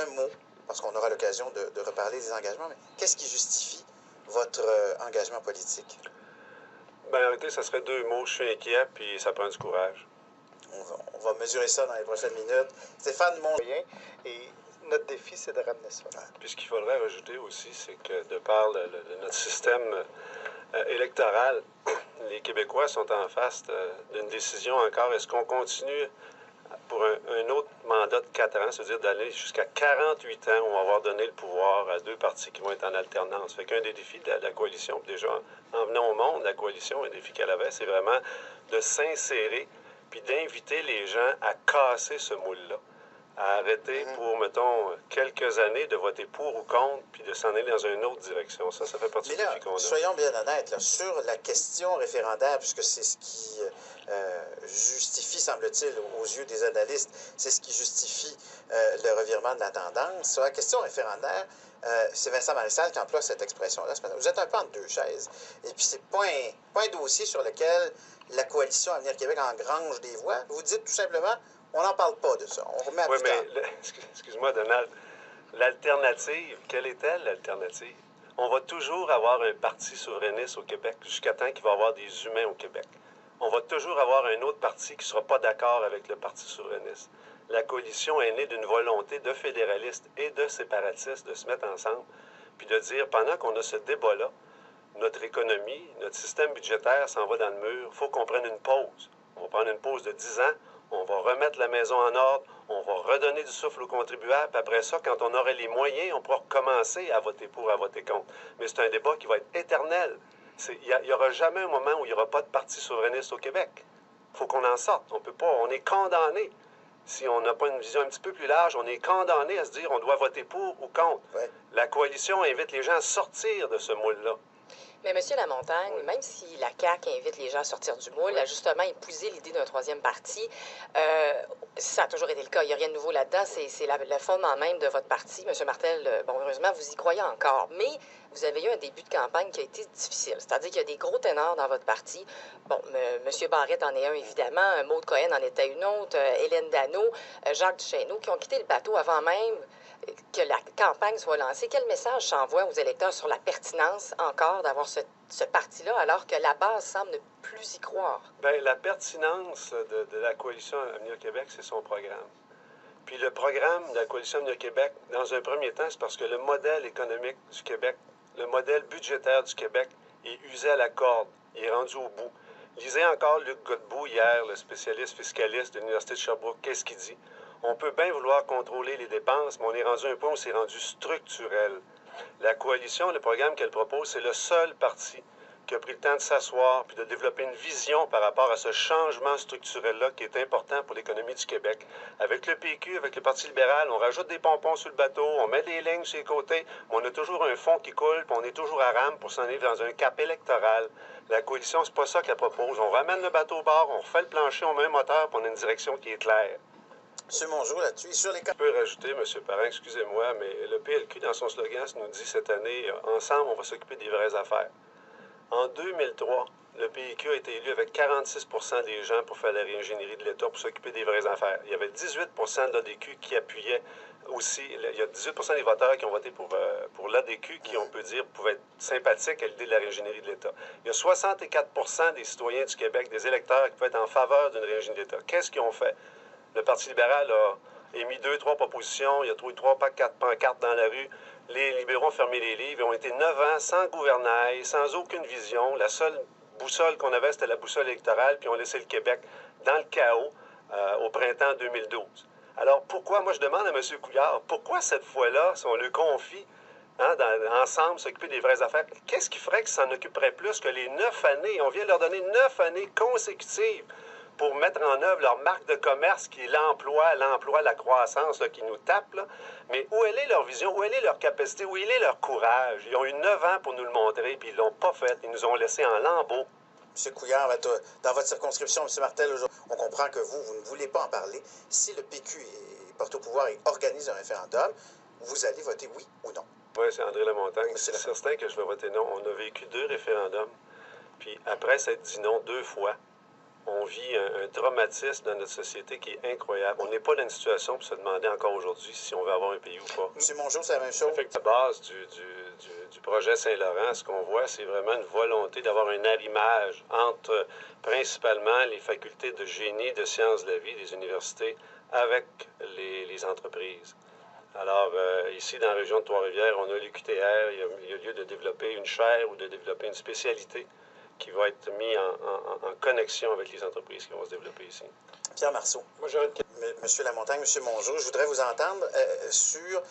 un mot, parce qu'on aura l'occasion de reparler des engagements, mais qu'est-ce qui justifie votre engagement politique? Bien, en réalité, ça serait 2 mots. Je suis inquiet, puis ça prend du courage. On va mesurer ça dans les prochaines minutes. Stéphane Monroyen, et notre défi, c'est de ramener ça. Puis ce qu'il faudrait rajouter aussi, c'est que de par notre système électoral, les Québécois sont en face d'une décision encore. Est-ce qu'on continue pour un autre mandat de 4 ans, c'est-à-dire d'aller jusqu'à 48 ans où on va avoir donné le pouvoir à 2 partis qui vont être en alternance? Fait qu'un des défis de la coalition, déjà en venant au monde, la coalition, un défi qu'elle avait, c'est vraiment de s'insérer puis d'inviter les gens à casser ce moule-là, à arrêter pour, mettons, quelques années de voter pour ou contre, puis de s'en aller dans une autre direction. Ça fait partie du défi qu'on a. Soyons bien honnêtes, là, sur la question référendaire, puisque c'est ce qui justifie, semble-t-il, aux yeux des analystes, c'est ce qui justifie le revirement de la tendance. Sur la question référendaire, c'est Vincent Marissal qui emploie cette expression-là. Vous êtes un peu entre deux chaises. Et puis, c'est pas un dossier sur lequel la coalition Avenir Québec engrange des voix. Vous dites tout simplement, on n'en parle pas de ça. On remet à plus tard. Excuse-moi, Donald. L'alternative, quelle est-elle, l'alternative? On va toujours avoir un parti souverainiste au Québec jusqu'à temps qu'il va y avoir des humains au Québec. On va toujours avoir un autre parti qui ne sera pas d'accord avec le Parti souverainiste. La coalition est née d'une volonté de fédéralistes et de séparatistes de se mettre ensemble, puis de dire, pendant qu'on a ce débat-là, notre économie, notre système budgétaire s'en va dans le mur, il faut qu'on prenne une pause. On va prendre une pause de 10 ans, on va remettre la maison en ordre, on va redonner du souffle aux contribuables, puis après ça, quand on aurait les moyens, on pourra recommencer à voter pour, à voter contre. Mais c'est un débat qui va être éternel. Il n'y aura jamais un moment où il n'y aura pas de parti souverainiste au Québec. Il faut qu'on en sorte. On peut pas, on est condamné. Si on n'a pas une vision un petit peu plus large, on est condamné à se dire on doit voter pour ou contre. Ouais. La coalition invite les gens à sortir de ce moule-là. Mais M. Lamontagne, même si la CAQ invite les gens à sortir du moule, à justement épouser l'idée d'un troisième parti, ça a toujours été le cas. Il n'y a rien de nouveau là-dedans. C'est le fondement même de votre parti. M. Martel, bon, heureusement, vous y croyez encore. Mais vous avez eu un début de campagne qui a été difficile. C'est-à-dire qu'il y a des gros ténors dans votre parti. Bon, M. Barrette en est un, évidemment. Maude Cohen en était une autre. Hélène Dano, Jacques Duchesneau, qui ont quitté le bateau avant même que la campagne soit lancée. Quel message s'envoie aux électeurs sur la pertinence encore d'avoir ce parti-là, alors que la base semble ne plus y croire? Bien, la pertinence de la coalition Avenir Québec, c'est son programme. Puis le programme de la coalition Avenir Québec, dans un premier temps, c'est parce que le modèle économique du Québec, le modèle budgétaire du Québec est usé à la corde, il est rendu au bout. Lisez encore Luc Godbout hier, le spécialiste fiscaliste de l'Université de Sherbrooke, qu'est-ce qu'il dit? On peut bien vouloir contrôler les dépenses, mais on est rendu à un point où c'est rendu structurel. La coalition, le programme qu'elle propose, c'est le seul parti qui a pris le temps de s'asseoir puis de développer une vision par rapport à ce changement structurel-là qui est important pour l'économie du Québec. Avec le PQ, avec le Parti libéral, on rajoute des pompons sur le bateau, on met des lignes sur les côtés, mais on a toujours un fond qui coule, puis on est toujours à rame pour s'en aller dans un cap électoral. La coalition, c'est pas ça qu'elle propose. On ramène le bateau au bord, on refait le plancher, on met un moteur, puis on a une direction qui est claire. M. Mongeau, là-dessus, sur les... Je peux rajouter, M. Parent, excusez-moi, mais le PLQ, dans son slogan, nous dit cette année, ensemble, on va s'occuper des vraies affaires. En 2003, le PQ a été élu avec 46 % des gens pour faire la réingénierie de l'État, pour s'occuper des vraies affaires. Il y avait 18 % de l'ADQ qui appuyaient aussi. Il y a 18 % des voteurs qui ont voté pour l'ADQ qui, on peut dire, pouvaient être sympathiques à l'idée de la réingénierie de l'État. Il y a 64 % des citoyens du Québec, des électeurs, qui pouvaient être en faveur d'une réingénierie de l'État. Qu'est-ce qu'ils ont fait? Le Parti libéral a émis 2-3 propositions, il y a 3-4 pancartes dans la rue. Les libéraux ont fermé les livres et ont été 9 ans sans gouvernail, sans aucune vision. La seule boussole qu'on avait, c'était la boussole électorale, puis on laissé le Québec dans le chaos au printemps 2012. Alors pourquoi, moi je demande à M. Couillard, pourquoi cette fois-là, si on le confie, ensemble, s'occuper des vraies affaires, qu'est-ce qui ferait qu'ils s'en occuperaient plus que les 9 années? On vient de leur donner 9 années consécutives pour mettre en œuvre leur marque de commerce qui est l'emploi, la croissance là, qui nous tape. Là. Mais où est leur vision, où est leur capacité, où est leur courage? Ils ont eu 9 ans pour nous le montrer, puis ils ne l'ont pas fait. Ils nous ont laissé en lambeaux. M. Couillard, dans votre circonscription, M. Martel, aujourd'hui, on comprend que vous ne voulez pas en parler. Si le PQ est porté au pouvoir et organise un référendum, vous allez voter oui ou non? Oui, c'est André Lamontagne. C'est certain que je vais voter non. On a vécu 2 référendums. Puis après s'être dit non 2 fois, on vit un traumatisme dans notre société qui est incroyable. On n'est pas dans une situation pour se demander encore aujourd'hui si on veut avoir un pays ou pas. M. Mongeau, c'est la même chose. À la base du projet Saint-Laurent, ce qu'on voit, c'est vraiment une volonté d'avoir un arrimage entre principalement les facultés de génie, de sciences de la vie des universités avec les entreprises. Alors, ici, dans la région de Trois-Rivières, on a l'UQTR, il y a lieu de développer une chaire ou de développer une spécialité qui va être mis en connexion avec les entreprises qui vont se développer ici. Pierre Marceau. Moi, j'aurais Monsieur Lamontagne, Monsieur Mongeau, je voudrais vous entendre sur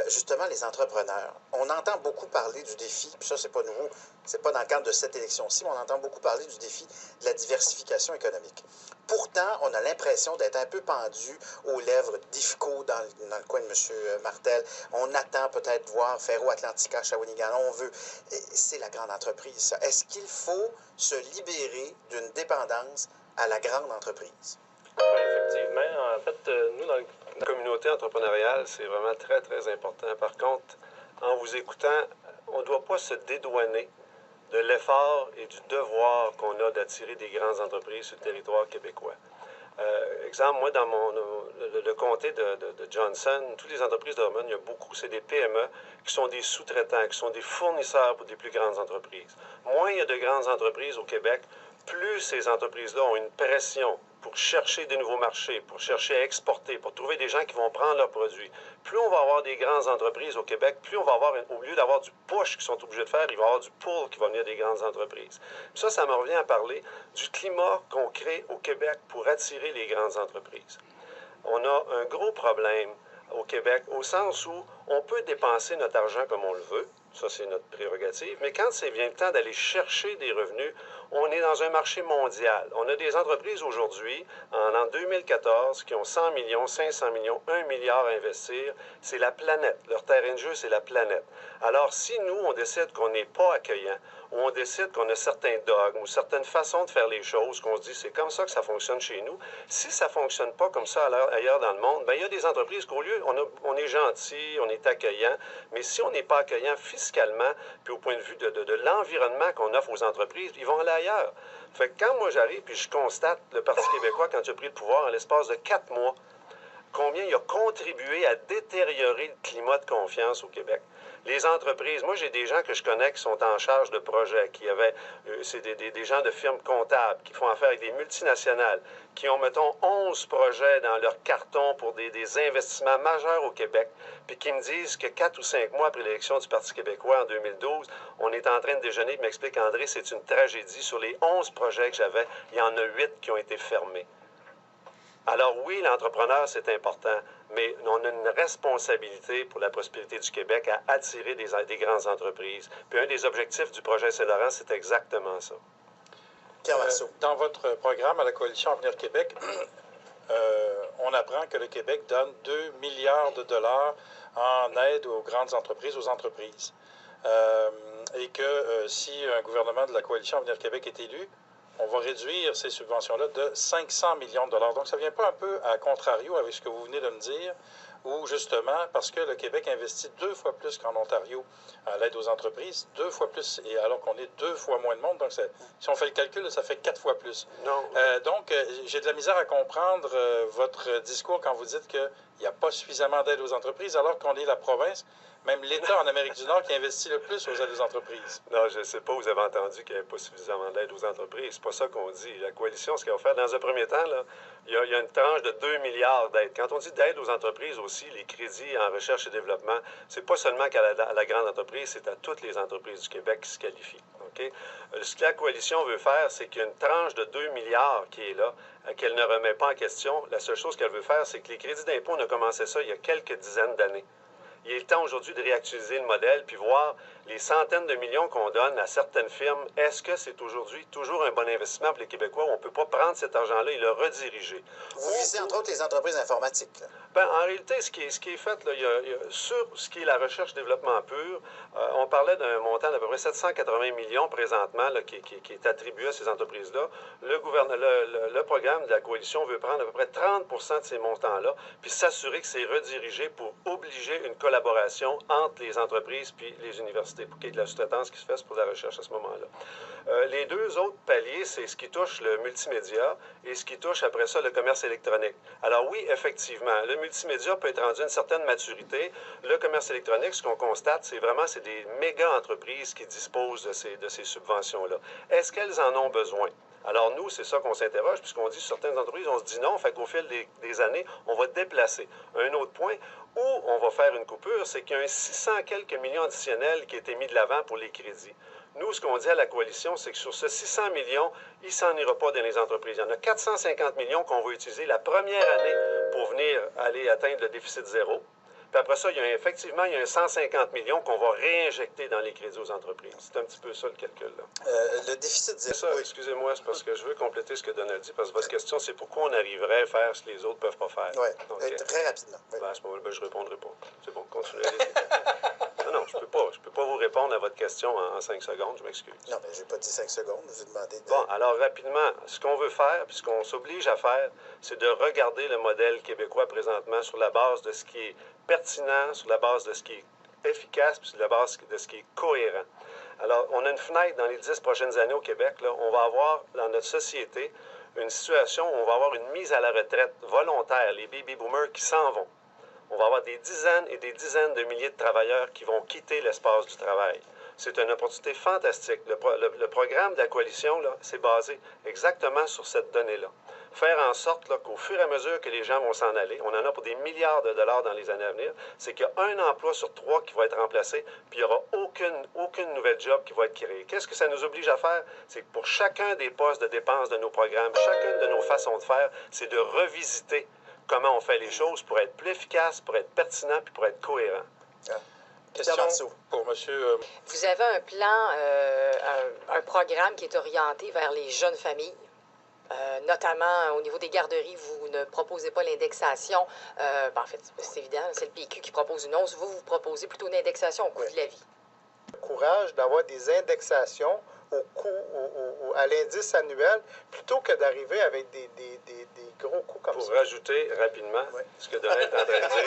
justement les entrepreneurs. On entend beaucoup parler du défi, puis ça, c'est pas nouveau, c'est pas dans le cadre de cette élection-ci, mais on entend beaucoup parler du défi de la diversification économique. Pourtant, on a l'impression d'être un peu pendu aux lèvres d'IFCO dans le coin de M. Martel. On attend peut-être voir Ferro-Atlantica, Shawinigan. On veut. C'est la grande entreprise, ça. Est-ce qu'il faut se libérer d'une dépendance à la grande entreprise? Oui, effectivement. En fait, nous, dans La communauté entrepreneuriale, c'est vraiment très, très important. Par contre, en vous écoutant, on ne doit pas se dédouaner de l'effort et du devoir qu'on a d'attirer des grandes entreprises sur le territoire québécois. Exemple, moi, dans le comté de Johnson, toutes les entreprises d'Ormond, il y a beaucoup, c'est des PME qui sont des sous-traitants, qui sont des fournisseurs pour des plus grandes entreprises. Moins il y a de grandes entreprises au Québec, plus ces entreprises-là ont une pression pour chercher des nouveaux marchés, pour chercher à exporter, pour trouver des gens qui vont prendre leurs produits. Plus on va avoir des grandes entreprises au Québec, plus on va avoir, au lieu d'avoir du push qu'ils sont obligés de faire, il va y avoir du pull qui va venir des grandes entreprises. Puis ça me revient à parler du climat qu'on crée au Québec pour attirer les grandes entreprises. On a un gros problème au Québec, au sens où on peut dépenser notre argent comme on le veut, ça c'est notre prérogative, mais quand c'est vient le temps d'aller chercher des revenus, on est dans un marché mondial. On a des entreprises aujourd'hui, en 2014, qui ont 100 millions, 500 millions, 1 milliard à investir. C'est la planète. Leur terrain de jeu, c'est la planète. Alors, si nous, on décide qu'on n'est pas accueillant, ou on décide qu'on a certains dogmes ou certaines façons de faire les choses, qu'on se dit c'est comme ça que ça fonctionne chez nous, si ça ne fonctionne pas comme ça ailleurs dans le monde, bien, il y a des entreprises qu'au lieu, on est gentil, on est accueillant, mais si on n'est pas accueillant fiscalement, puis au point de vue de l'environnement qu'on offre aux entreprises, ils vont aller ailleurs. Fait que quand moi j'arrive puis je constate le Parti québécois, quand il a pris le pouvoir en l'espace de 4 mois, combien il a contribué à détériorer le climat de confiance au Québec. Les entreprises, moi j'ai des gens que je connais qui sont en charge de projets, c'est des gens de firmes comptables qui font affaire avec des multinationales, qui ont, mettons, 11 projets dans leur carton pour des investissements majeurs au Québec, puis qui me disent que 4 ou 5 mois après l'élection du Parti québécois en 2012, on est en train de déjeuner, puis m'explique André, c'est une tragédie. Sur les 11 projets que j'avais, il y en a 8 qui ont été fermés. Alors oui, l'entrepreneur, c'est important, mais on a une responsabilité pour la prospérité du Québec à attirer des grandes entreprises. Puis un des objectifs du projet Saint-Laurent, c'est exactement ça. Pierre Marceau. Dans votre programme à la Coalition Avenir Québec, on apprend que le Québec donne 2 milliards de dollars en aide aux grandes entreprises, aux entreprises. Et que si un gouvernement de la Coalition Avenir Québec est élu, on va réduire ces subventions-là de 500 millions de dollars. Donc, ça ne vient pas un peu à contrario avec ce que vous venez de me dire, où justement, parce que le Québec investit 2 fois plus qu'en Ontario à l'aide aux entreprises, 2 fois plus, et alors qu'on est 2 fois moins de monde, donc si on fait le calcul, ça fait 4 fois plus. Non. Donc, j'ai de la misère à comprendre votre discours quand vous dites qu'il n'y a pas suffisamment d'aide aux entreprises, alors qu'on est la province, même l'État en Amérique du Nord qui investit le plus aux aides aux entreprises. Non, je ne sais pas, vous avez entendu qu'il n'y avait pas suffisamment d'aide aux entreprises. C'est pas ça qu'on dit. La coalition, ce qu'elle va faire, dans un premier temps, là, il y a une tranche de 2 milliards d'aides. Quand on dit d'aide aux entreprises aussi, les crédits en recherche et développement, c'est pas seulement à la grande entreprise, c'est à toutes les entreprises du Québec qui se qualifient. Okay? Ce que la coalition veut faire, c'est qu'il y a une tranche de 2 milliards qui est là, qu'elle ne remet pas en question. La seule chose qu'elle veut faire, c'est que les crédits d'impôt, on a commencé ça il y a quelques dizaines d'années. Il est temps aujourd'hui de réactualiser le modèle puis voir les centaines de millions qu'on donne à certaines firmes. Est-ce que c'est aujourd'hui toujours un bon investissement pour les Québécois où on ne peut pas prendre cet argent-là et le rediriger? Vous visez entre autres les entreprises informatiques. Ben, en réalité, ce qui est fait, là, sur ce qui est la recherche-développement pur, on parlait d'un montant d'à peu près 780 millions présentement là, qui est attribué à ces entreprises-là. Le programme de la coalition veut prendre à peu près 30 de ces montants-là, puis s'assurer que c'est redirigé pour obliger une collaboration collaboration entre les entreprises puis les universités pour qu'il y ait de la sous-traitance qui se fasse pour la recherche à ce moment-là. Les deux autres paliers, c'est ce qui touche le multimédia et ce qui touche après ça le commerce électronique. Alors oui, effectivement, le multimédia peut être rendu à une certaine maturité. Le commerce électronique, ce qu'on constate, c'est des méga-entreprises qui disposent de ces subventions-là. Est-ce qu'elles en ont besoin? Alors nous, c'est ça qu'on s'interroge, puisqu'on dit sur certaines entreprises, on se dit non, fait qu'au fil des années, on va déplacer. Un autre point où on va faire une coupure, c'est qu'il y a un 600 quelques millions additionnels qui a été mis de l'avant pour les crédits. Nous, ce qu'on dit à la coalition, c'est que sur ce 600 millions, il ne s'en ira pas dans les entreprises. Il y en a 450 millions qu'on va utiliser la première année pour venir aller atteindre le déficit zéro. Puis après ça, il y a un 150 millions qu'on va réinjecter dans les crédits aux entreprises. C'est un petit peu ça le calcul, là. Le déficit zéro. C'est ça, excusez-moi, c'est parce que je veux compléter ce que Donald dit, parce que votre question, c'est pourquoi on arriverait à faire ce que les autres ne peuvent pas faire. Oui, très rapidement. Oui. Ben, à ce moment-là, je ne répondrai pas. C'est bon, continuez. Non, je ne peux pas vous répondre à votre question en 5 secondes, je m'excuse. Non, mais je n'ai pas dit 5 secondes, je vous ai demandé de... Bon, alors rapidement, ce qu'on veut faire, puis ce qu'on s'oblige à faire, c'est de regarder le modèle québécois présentement sur la base de ce qui est pertinent, sur la base de ce qui est efficace, puis sur la base de ce qui est cohérent. Alors, on a une fenêtre dans les 10 prochaines années au Québec. Là, on va avoir dans notre société une situation où on va avoir une mise à la retraite volontaire, les baby boomers qui s'en vont. On va avoir des dizaines et des dizaines de milliers de travailleurs qui vont quitter l'espace du travail. C'est une opportunité fantastique. Le programme de la coalition, c'est basé exactement sur cette donnée-là. Faire en sorte qu'au fur et à mesure que les gens vont s'en aller, on en a pour des milliards de dollars dans les années à venir, c'est qu'il y a un emploi sur 3 qui va être remplacé, puis il n'y aura aucune nouvelle job qui va être créée. Qu'est-ce que ça nous oblige à faire? C'est que pour chacun des postes de dépenses de nos programmes, chacune de nos façons de faire, c'est de revisiter comment on fait les choses pour être plus efficace, pour être pertinent, puis pour être cohérent. Question pour monsieur... Vous avez un plan, un programme qui est orienté vers les jeunes familles. Notamment au niveau des garderies, vous ne proposez pas l'indexation. En fait, c'est évident, c'est le PQ qui propose une hausse. Vous proposez plutôt une indexation au coût de la vie. Courage d'avoir des indexations à l'indice annuel plutôt que d'arriver avec des gros coûts comme ça. Pour rajouter rapidement ce que Donald est en train de dire.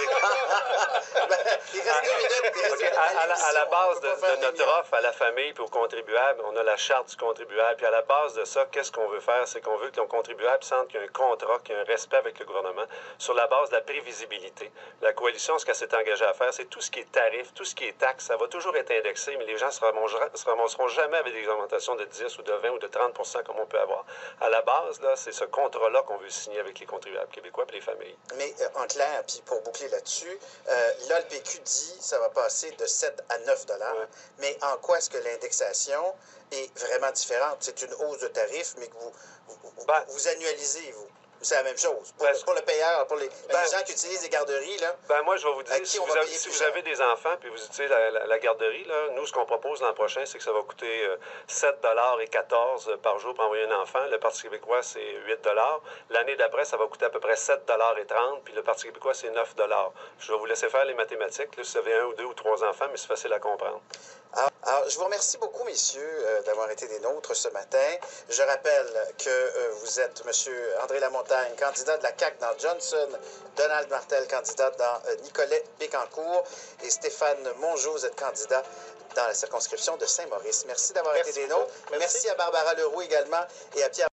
Il reste 2 minutes. Okay, à la base de notre offre à la famille et aux contribuables, on a la charte du contribuable. Puis à la base de ça, qu'est-ce qu'on veut faire? C'est qu'on veut que le contribuable sente qu'il y a un contrat, qu'il y a un respect avec le gouvernement sur la base de la prévisibilité. La coalition, ce qu'elle s'est engagée à faire, c'est tout ce qui est tarif, tout ce qui est taxe, ça va toujours être indexé, mais les gens ne se ramasseront jamais avec des augmentations de 10 ou de 20 ou de 30 comme on peut avoir. À la base, là, c'est ce contrat-là qu'on veut signer avec les contribuables québécois et les familles. Mais en clair, puis pour boucler là-dessus, là, le PQ dit que ça va passer de 7 à 9 $. Ouais. Mais en quoi est-ce que l'indexation est vraiment différente? C'est une hausse de tarif, mais que vous annualisez, vous. C'est la même chose. Pour le payeur, pour les gens qui utilisent les garderies, là. Moi, je vais vous dire, si vous avez des enfants puis vous utilisez la garderie, là, nous, ce qu'on propose l'an prochain, c'est que ça va coûter 7,14 $ par jour pour envoyer un enfant. Le Parti québécois, c'est 8 $. L'année d'après, ça va coûter à peu près 7,30 $, puis le Parti québécois, c'est 9 $. Je vais vous laisser faire les mathématiques. Là, si vous avez 1 ou 2 ou 3 enfants, mais c'est facile à comprendre. Alors, je vous remercie beaucoup, messieurs, d'avoir été des nôtres ce matin. Je rappelle que vous êtes M. André Lamontagne, candidat de la CAQ dans Johnson, Donald Martel, candidat dans Nicolet-Bécancour, et Stéphane Mongeau, vous êtes candidat dans la circonscription de Saint-Maurice. Merci d'avoir été des nôtres. Merci à Barbara Leroux également et à Pierre